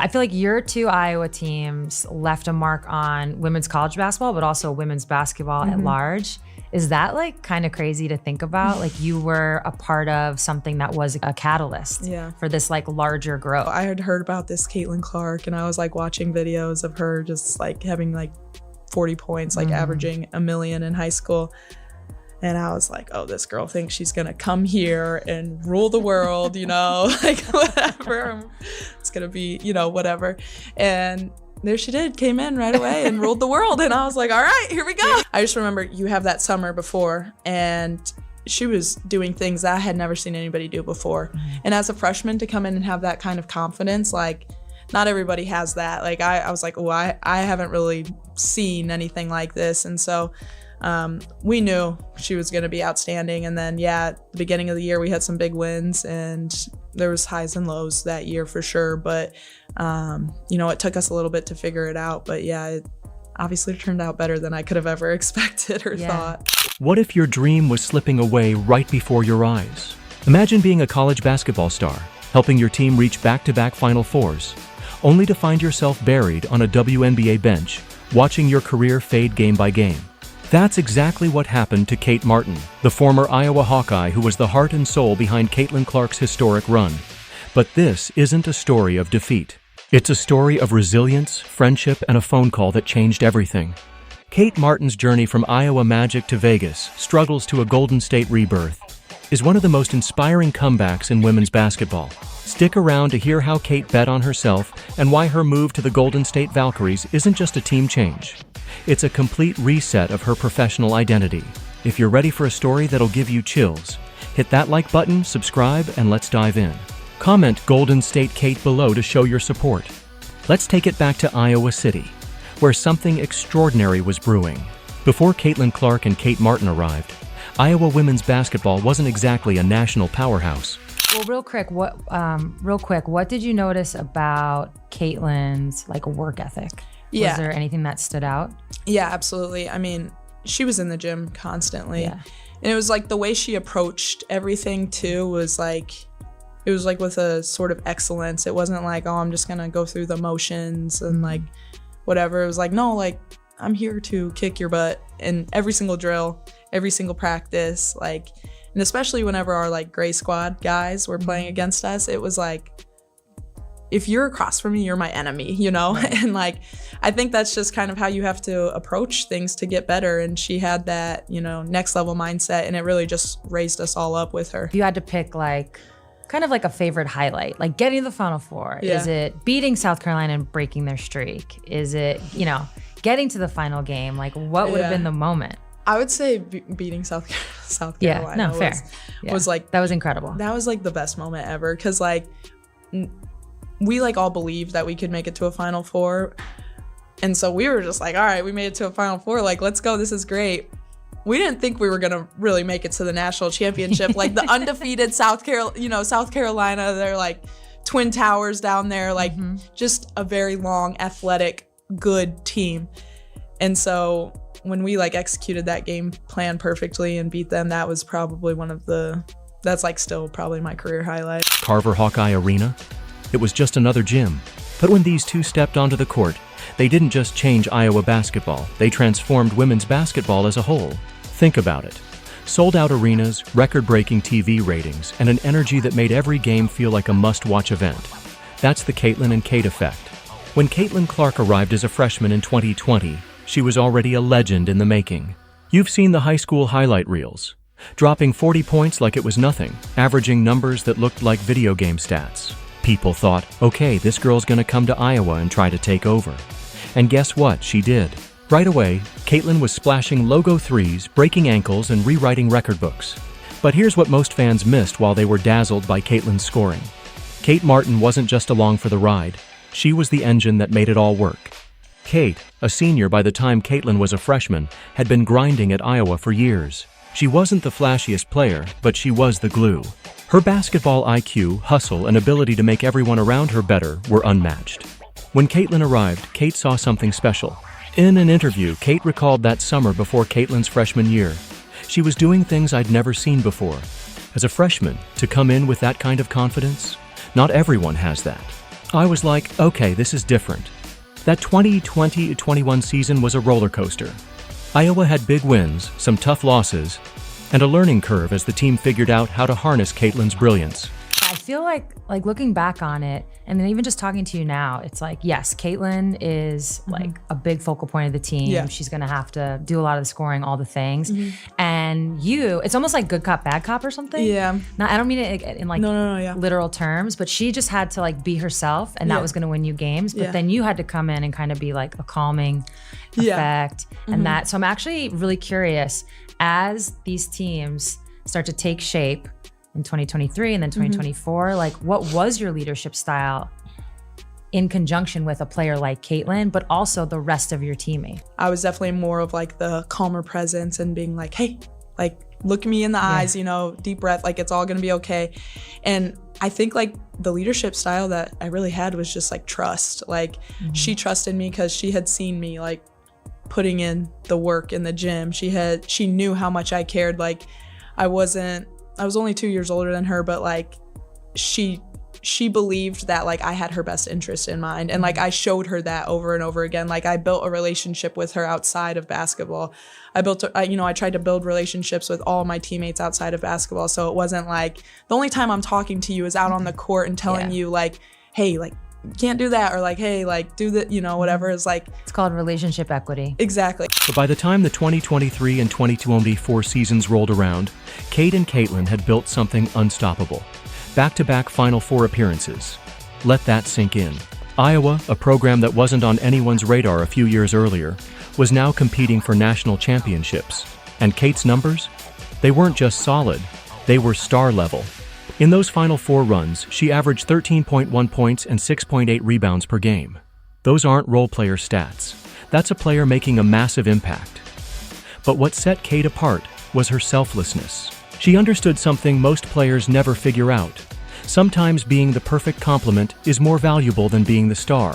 I feel like your two Iowa teams left a mark on women's college basketball, but also women's basketball at large. Is that like kind of crazy to think about? Like you were a part of something that was a catalyst for this like larger growth. I had heard about this Caitlin Clark, and I was like watching videos of her just like having like 40 points, like averaging 1 million in high school. And I was like, oh, this girl thinks she's gonna come here and rule the world, you know, like whatever. It's gonna be, you know, whatever. And there she did, came in right away and ruled the world. And I was like, all right, here we go. I just remember you have that summer before, and she was doing things that I had never seen anybody do before. And as a freshman to come in and have that kind of confidence, like not everybody has that. Like I was like, oh, I haven't really seen anything like this. And so we knew she was going to be outstanding. And then, at the beginning of the year, we had some big wins, and there was highs and lows that year for sure. But, you know, it took us a little bit to figure it out. But it obviously turned out better than I could have ever expected or thought. What if your dream was slipping away right before your eyes? Imagine being a college basketball star, helping your team reach back-to-back Final Fours, only to find yourself buried on a WNBA bench, watching your career fade game by game. That's exactly what happened to Kate Martin, the former Iowa Hawkeye who was the heart and soul behind Caitlin Clark's historic run. But this isn't a story of defeat. It's a story of resilience, friendship, and a phone call that changed everything. Kate Martin's journey from Iowa Magic to Vegas, struggles to a Golden State rebirth, is one of the most inspiring comebacks in women's basketball. Stick around to hear how Kate bet on herself and why her move to the Golden State Valkyries isn't just a team change. It's a complete reset of her professional identity. If you're ready for a story that'll give you chills, hit that like button, subscribe, and let's dive in. Comment Golden State Kate below to show your support. Let's take it back to Iowa City, where something extraordinary was brewing. Before Caitlin Clark and Kate Martin arrived, Iowa women's basketball wasn't exactly a national powerhouse. Well, real quick, what did you notice about Caitlin's like work ethic? Was there anything that stood out? Yeah, absolutely. I mean, she was in the gym constantly. And it was like the way she approached everything too was like, it was like with a sort of excellence. It wasn't like, oh, I'm just gonna go through the motions and like whatever. It was like, no, like I'm here to kick your butt in every single drill, every single practice, like, and especially whenever our like gray squad guys were playing against us, it was like, if you're across from me, you're my enemy, you know? And like, I think that's just kind of how you have to approach things to get better. And she had that, you know, next level mindset, and it really just raised us all up with her. You had to pick like, kind of like a favorite highlight, like getting to the Final Four. Is it beating South Carolina and breaking their streak? Is it, you know, getting to the final game? Like what would have been the moment? I would say beating South Carolina was like, that was incredible. That was like the best moment ever. Cause like, we like all believed that we could make it to a Final Four. And so we were just like, all right, we made it to a Final Four. Like, let's go. This is great. We didn't think we were going to really make it to the national championship. Like the undefeated South Carolina, they're like Twin Towers down there, like just a very long, athletic, good team. And so when we like executed that game plan perfectly and beat them, that was probably that's like still probably my career highlight. Carver-Hawkeye Arena? It was just another gym. But when these two stepped onto the court, they didn't just change Iowa basketball, they transformed women's basketball as a whole. Think about it. Sold-out arenas, record-breaking TV ratings, and an energy that made every game feel like a must-watch event. That's the Caitlin and Kate effect. When Caitlin Clark arrived as a freshman in 2020, she was already a legend in the making. You've seen the high school highlight reels, dropping 40 points like it was nothing, averaging numbers that looked like video game stats. People thought, okay, this girl's gonna come to Iowa and try to take over. And guess what? She did. Right away, Caitlin was splashing logo threes, breaking ankles, and rewriting record books. But here's what most fans missed while they were dazzled by Caitlin's scoring. Kate Martin wasn't just along for the ride. She was the engine that made it all work. Kate, a senior by the time Caitlin was a freshman, had been grinding at Iowa for years. She wasn't the flashiest player, but she was the glue. Her basketball IQ, hustle, and ability to make everyone around her better were unmatched. When Caitlin arrived, Kate saw something special. In an interview, Kate recalled that summer before Caitlin's freshman year. She was doing things I'd never seen before. As a freshman, to come in with that kind of confidence, not everyone has that. I was like, okay, this is different. That 2020-21 season was a roller coaster. Iowa had big wins, some tough losses, and a learning curve as the team figured out how to harness Caitlin's brilliance. I feel like looking back on it, and then even just talking to you now, it's like, yes, Caitlin is like a big focal point of the team. Yeah. She's gonna have to do a lot of the scoring, all the things. And you, it's almost like good cop, bad cop or something. Yeah. Now, I don't mean it in like No, literal terms, but she just had to like be herself, and that was gonna win you games. But then you had to come in and kind of be like a calming effect. And that, so I'm actually really curious, as these teams start to take shape in 2023 and then 2024, like what was your leadership style in conjunction with a player like Caitlin, but also the rest of your teammate? I was definitely more of like the calmer presence and being like, hey, like look me in the eyes, you know, deep breath, like it's all gonna be okay. And I think like the leadership style that I really had was just like trust. Like she trusted me because she had seen me like putting in the work in the gym. She knew how much I cared. Like I was only 2 years older than her, but like she believed that like I had her best interest in mind. And like I showed her that over and over again. Like I built a relationship with her outside of basketball. I tried to build relationships with all my teammates outside of basketball. So it wasn't like the only time I'm talking to you is out on the court and telling you like, hey, like you can't do that, or like, hey, like do the, you know, whatever is like. It's called relationship equity. Exactly. But by the time the 2023 and 2024 seasons rolled around, Kate and Caitlin had built something unstoppable. Back-to-back Final Four appearances. Let that sink in. Iowa, a program that wasn't on anyone's radar a few years earlier, was now competing for national championships. And Kate's numbers? They weren't just solid, they were star level. In those Final Four runs, she averaged 13.1 points and 6.8 rebounds per game. Those aren't role player stats. That's a player making a massive impact. But what set Kate apart was her selflessness. She understood something most players never figure out. Sometimes being the perfect complement is more valuable than being the star.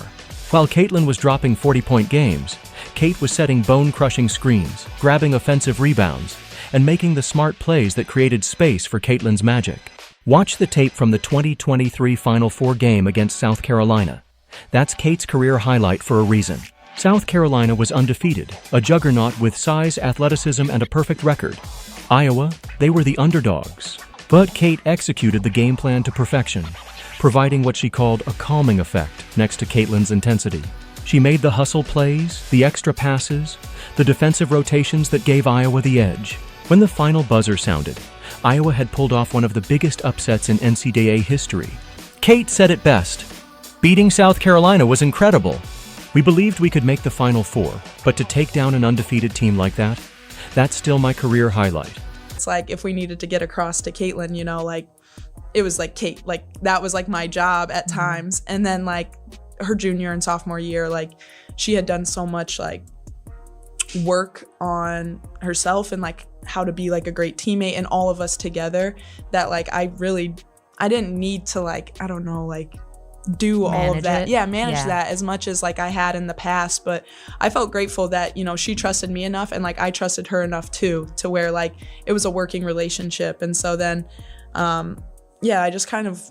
While Caitlin was dropping 40-point games, Kate was setting bone-crushing screens, grabbing offensive rebounds, and making the smart plays that created space for Caitlin's magic. Watch the tape from the 2023 Final Four game against South Carolina. That's Kate's career highlight for a reason. South Carolina was undefeated, a juggernaut with size, athleticism, and a perfect record. Iowa, they were the underdogs. But Kate executed the game plan to perfection, providing what she called a calming effect next to Caitlin's intensity. She made the hustle plays, the extra passes, the defensive rotations that gave Iowa the edge. When the final buzzer sounded, Iowa had pulled off one of the biggest upsets in NCAA history. Kate said it best. Beating South Carolina was incredible. We believed we could make the Final Four, but to take down an undefeated team like that, that's still my career highlight. It's like if we needed to get across to Caitlin, you know, like it was like Kate, like that was like my job at times. And then like her junior and sophomore year, like she had done so much like work on herself and like how to be like a great teammate and all of us together that like I didn't need to like, I don't know, like do all of that. Manage that as much as like I had in the past. But I felt grateful that, you know, she trusted me enough and like I trusted her enough too, to where like it was a working relationship. And so then, I just kind of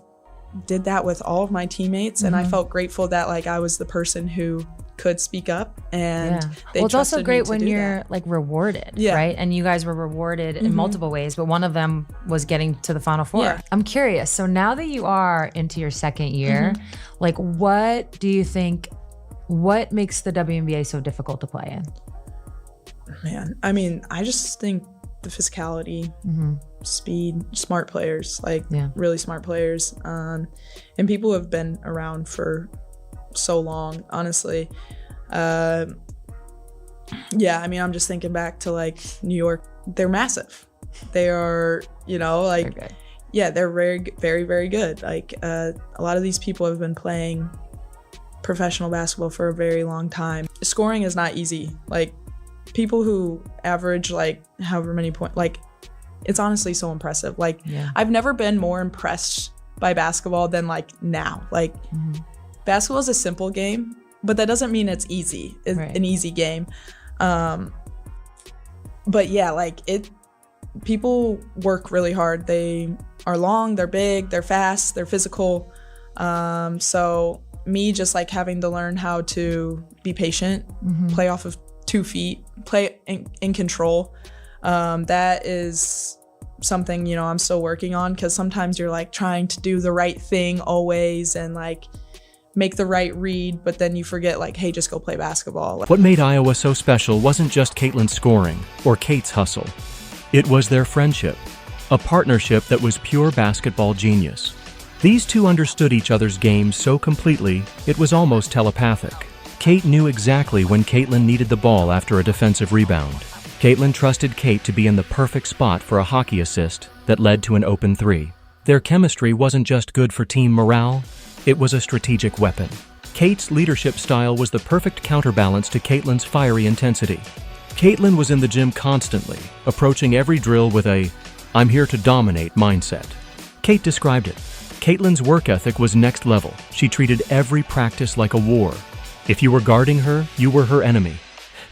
did that with all of my teammates. And I felt grateful that like I was the person who could speak up and they well, it's also great when you're that. like rewarded, right? And you guys were rewarded in multiple ways, but one of them was getting to the Final Four. Yeah. I'm curious. So now that you are into your second year, like what do you think, what makes the WNBA so difficult to play in? Man, I mean, I just think the physicality, speed, smart players, like really smart players, and people who have been around for so long, honestly. I mean, I'm just thinking back to like New York. They're massive. They are, you know, like, they're very, very, very good. Like a lot of these people have been playing professional basketball for a very long time. Scoring is not easy. Like people who average like however many points, like it's honestly so impressive. Like I've never been more impressed by basketball than like now. Like basketball is a simple game, but that doesn't mean it's easy. It's an easy game. But yeah, like people work really hard. They are long, they're big, they're fast, they're physical. So me just like having to learn how to be patient, play off of 2 feet, play in control. That is something, you know, I'm still working on, because sometimes you're like trying to do the right thing always and like make the right read, but then you forget like, hey, just go play basketball. What made Iowa so special wasn't just Caitlin's scoring or Kate's hustle. It was their friendship, a partnership that was pure basketball genius. These two understood each other's game so completely, it was almost telepathic. Kate knew exactly when Caitlin needed the ball after a defensive rebound. Caitlin trusted Kate to be in the perfect spot for a hockey assist that led to an open 3. Their chemistry wasn't just good for team morale, it was a strategic weapon. Kate's leadership style was the perfect counterbalance to Caitlin's fiery intensity. Caitlin was in the gym constantly, approaching every drill with a "I'm here to dominate" mindset. Kate described it. Caitlin's work ethic was next level. She treated every practice like a war. If you were guarding her, you were her enemy.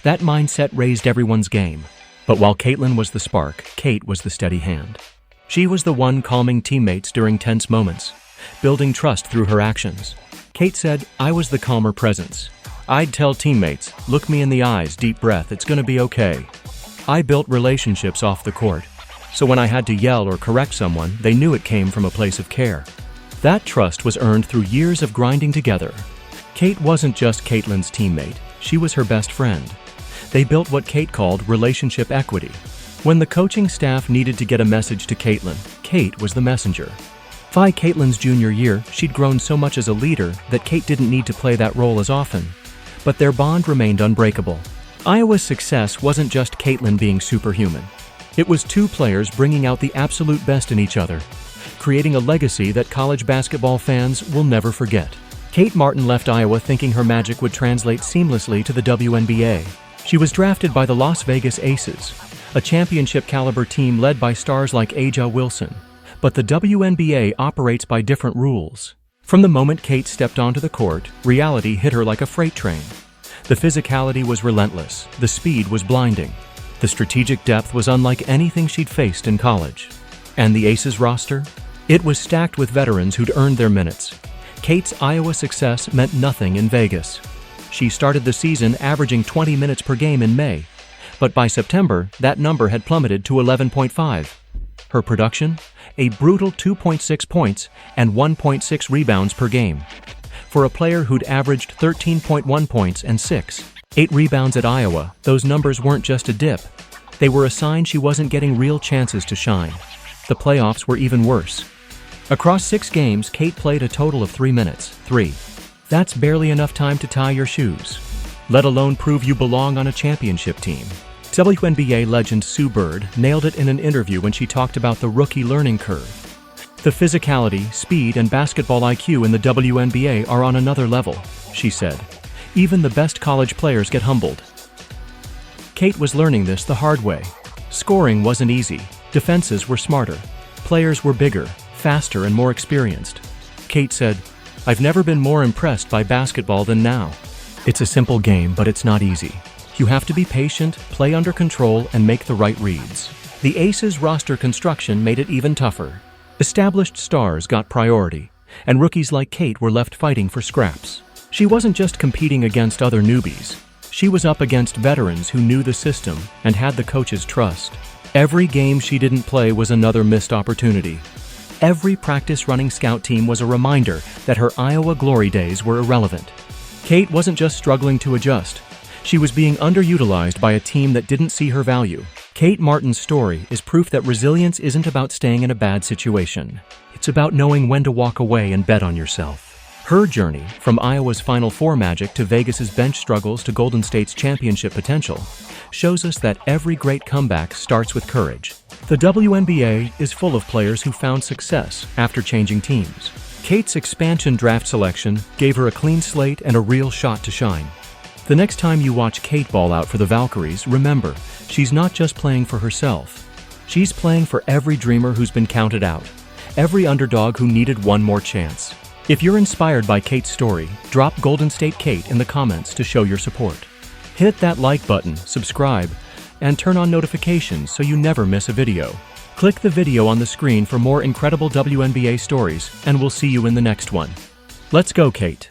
That mindset raised everyone's game. But while Caitlin was the spark, Kate was the steady hand. She was the one calming teammates during tense moments, building trust through her actions. Kate said, "I was the calmer presence. I'd tell teammates, look me in the eyes, deep breath, it's gonna be okay." I built relationships off the court, so when I had to yell or correct someone, they knew it came from a place of care. That trust was earned through years of grinding together. Kate wasn't just Caitlin's teammate, she was her best friend. They built what Kate called relationship equity. When the coaching staff needed to get a message to Caitlin, Kate was the messenger. By Caitlin's junior year, she'd grown so much as a leader that Kate didn't need to play that role as often. But their bond remained unbreakable. Iowa's success wasn't just Caitlin being superhuman. It was two players bringing out the absolute best in each other, creating a legacy that college basketball fans will never forget. Kate Martin left Iowa thinking her magic would translate seamlessly to the WNBA. She was drafted by the Las Vegas Aces, a championship-caliber team led by stars like A'ja Wilson. But the WNBA operates by different rules. From the moment Kate stepped onto the court, reality hit her like a freight train. The physicality was relentless, the speed was blinding. The strategic depth was unlike anything she'd faced in college. And the Aces roster? It was stacked with veterans who'd earned their minutes. Kate's Iowa success meant nothing in Vegas. She started the season averaging 20 minutes per game in May, but by September, that number had plummeted to 11.5. Her production? A brutal 2.6 points and 1.6 rebounds per game. For a player who'd averaged 13.1 points and 8 rebounds at Iowa, those numbers weren't just a dip. They were a sign she wasn't getting real chances to shine. The playoffs were even worse. Across 6 games, Kate played a total of 3 minutes. 3. That's barely enough time to tie your shoes, let alone prove you belong on a championship team. WNBA legend Sue Bird nailed it in an interview when she talked about the rookie learning curve. The physicality, speed, and basketball IQ in the WNBA are on another level, she said. Even the best college players get humbled. Kate was learning this the hard way. Scoring wasn't easy. Defenses were smarter. Players were bigger, faster, and more experienced. Kate said, "I've never been more impressed by basketball than now. It's a simple game, but it's not easy. You have to be patient, play under control, and make the right reads." The Aces roster construction made it even tougher. Established stars got priority, and rookies like Kate were left fighting for scraps. She wasn't just competing against other newbies. She was up against veterans who knew the system and had the coach's trust. Every game she didn't play was another missed opportunity. Every practice running scout team was a reminder that her Iowa glory days were irrelevant. Kate wasn't just struggling to adjust. She was being underutilized by a team that didn't see her value. Kate Martin's story is proof that resilience isn't about staying in a bad situation. It's about knowing when to walk away and bet on yourself. Her journey, from Iowa's Final Four magic to Vegas's bench struggles to Golden State's championship potential, shows us that every great comeback starts with courage. The WNBA is full of players who found success after changing teams. Kate's expansion draft selection gave her a clean slate and a real shot to shine. The next time you watch Kate ball out for the Valkyries, remember, she's not just playing for herself. She's playing for every dreamer who's been counted out, every underdog who needed one more chance. If you're inspired by Kate's story, drop Golden State Kate in the comments to show your support. Hit that like button, subscribe, and turn on notifications so you never miss a video. Click the video on the screen for more incredible WNBA stories, and we'll see you in the next one. Let's go, Kate.